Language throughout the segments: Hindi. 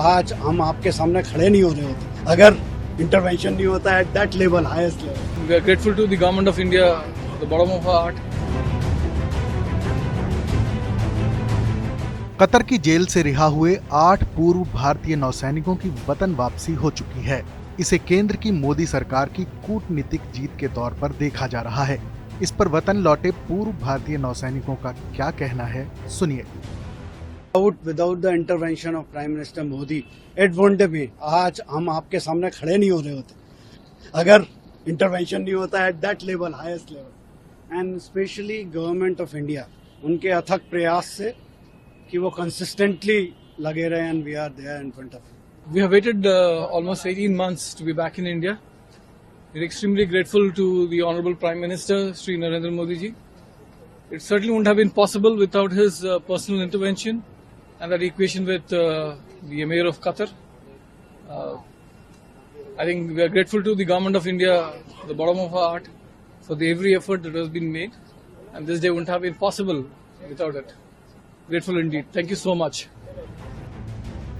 आज हम आपके सामने खड़े नहीं हो रहे होते अगर इंटरवेंशन नहीं होता at that level, highest level. We are grateful to the government of India, the bottom of our heart. Qatar की जेल से रिहा हुए 8 पूर्व भारतीय नौसैनिकों की वतन वापसी हो चुकी है। इसे केंद्र की मोदी सरकार की कूटनीतिक जीत के तौर पर देखा जा रहा है। इस पर वतन लौटे पूर्व भारतीय नौसैनिकों का क्या कहना है, सुनिए। Without the intervention of Prime Minister Modi, it wouldn't be। आज हम आपके सामने खड़े नहीं हो रहे होते अगर इंटरवेंशन नहीं होता at that level, highest level. And specially government of India, उनके अथक प्रयास से कि वो कंसिस्टेंटली लगे रहे, and we are there in front of. We have waited almost 18 months to be back in India. We are extremely grateful to the Honorable Prime Minister, Sri Narendra Modi ji. It certainly wouldn't have been possible without his personal intervention and that equation with the Emir of Qatar. I think we are grateful to the government of India, the bottom of our heart, for the every effort that has been made, and this day wouldn't have been possible without it. Grateful indeed. Thank you so much.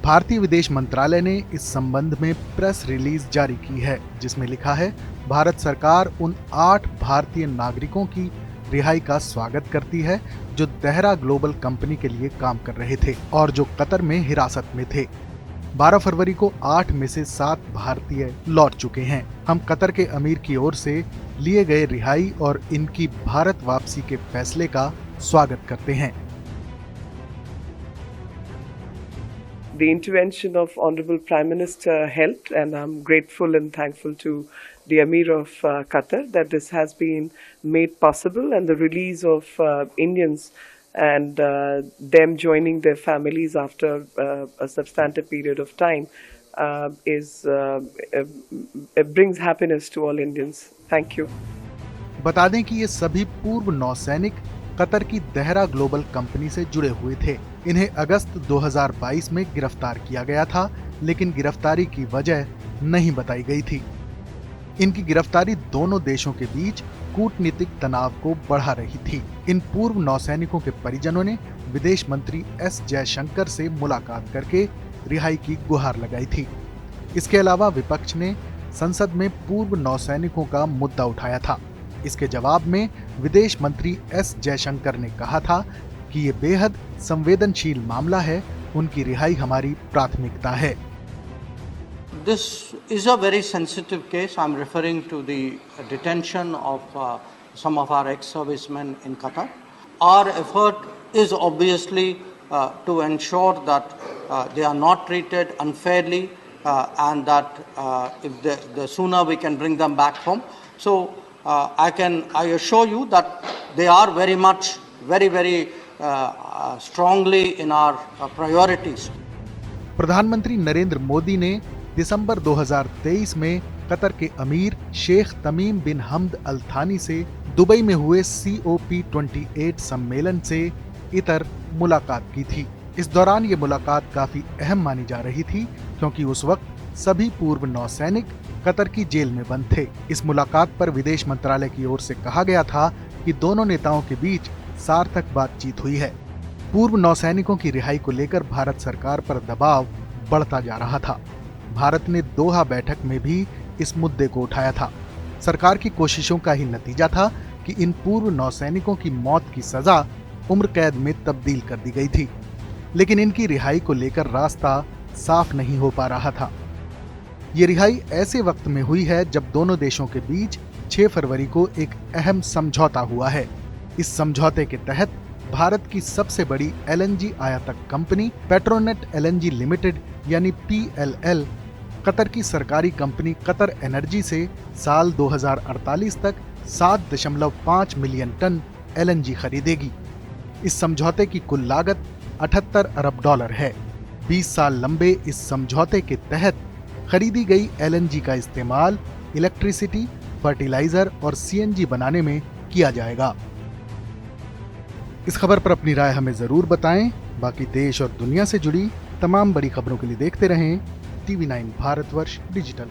भारतीय विदेश मंत्रालय ने इस संबंध में प्रेस रिलीज जारी की है, जिसमें लिखा है, भारत सरकार उन 8 भारतीय नागरिकों की रिहाई का स्वागत करती है जो देहरा ग्लोबल कंपनी के लिए काम कर रहे थे और जो कतर में हिरासत में थे। 12 फरवरी को 8 में से 7 भारतीय लौट चुके हैं। हम कतर के अमीर की ओर से लिए गए रिहाई और इनकी भारत वापसी के फैसले का स्वागत करते हैं। The intervention of Honorable Prime Minister helped, and I'm grateful and thankful to the Emir of Qatar that this has been made possible, and the release of Indians and them joining their families after a substantive period of time it brings happiness to all Indians. Thank you. बता दें कि ये सभी पूर्व नौसैनिक कतर की देहरा ग्लोबल कंपनी से जुड़े हुए थे। इन्हें अगस्त 2022 में गिरफ्तार किया गया था, लेकिन गिरफ्तारी की वजह नहीं बताई गई थी। इनकी गिरफ्तारी दोनों देशों के बीच कूटनीतिक तनाव को बढ़ा रही थी। इन पूर्व नौसैनिकों के परिजनों ने विदेश मंत्री एस जयशंकर से मुलाकात करके रिहाई की गुहार लगाई थी। इसके अलावा विपक्ष ने संसद में पूर्व नौसैनिकों का मुद्दा उठाया था। इसके जवाब में विदेश मंत्री एस जयशंकर ने कहा था कि ये बेहद संवेदनशील मामला है, उनकी रिहाई हमारी प्राथमिकता है। This is a very sensitive case. I'm referring to the detention of some of our ex-servicemen in Qatar. Our effort is obviously to ensure that they are not treated unfairly and that if the sooner we can bring them back home. So I assure you that they are very much, very strongly in our priorities. प्रधानमंत्री नरेंद्र मोदी ने दिसंबर 2023 में कतर के अमीर शेख तमीम बिन हमद अल थानी से दुबई में हुए COP28 सम्मेलन से इतर मुलाकात की थी। इस दौरान ये मुलाकात काफी अहम मानी जा रही थी, क्योंकि उस वक्त सभी पूर्व नौसैनिक कतर की जेल में बंद थे। इस मुलाकात पर विदेश मंत्रालय की ओर से कहा गया था कि दोनों नेताओं के बीच सार्थक बातचीत हुई है। पूर्व नौसैनिकों की रिहाई को लेकर भारत सरकार पर दबाव बढ़ता जा रहा था। भारत ने दोहा बैठक में भी इस मुद्दे को उठाया था। सरकार की कोशिशों का ही नतीजा था कि इन पूर्व नौसैनिकों की मौत की सजा उम्र कैद में तब्दील कर दी गई थी, लेकिन इनकी रिहाई को लेकर रास्ता साफ नहीं हो पा रहा था। ये रिहाई ऐसे वक्त में हुई है जब दोनों देशों के बीच 6 फरवरी को एक अहम समझौता हुआ है। इस समझौते के तहत भारत की सबसे बड़ी LNG आयातक कंपनी पेट्रोनेट LNG लिमिटेड यानी PLL कतर की सरकारी कंपनी कतर एनर्जी से साल 2048 तक 7.5 मिलियन टन LNG खरीदेगी। इस समझौते की कुल लागत $78 अरब है। 20 साल लंबे इस समझौते के तहत खरीदी गई LNG का इस्तेमाल इलेक्ट्रिसिटी, फर्टिलाइजर और CNG बनाने में किया जाएगा। इस खबर पर अपनी राय हमें जरूर बताएं। बाकी देश और दुनिया से जुड़ी तमाम बड़ी खबरों के लिए देखते रहें TV9 भारतवर्ष डिजिटल।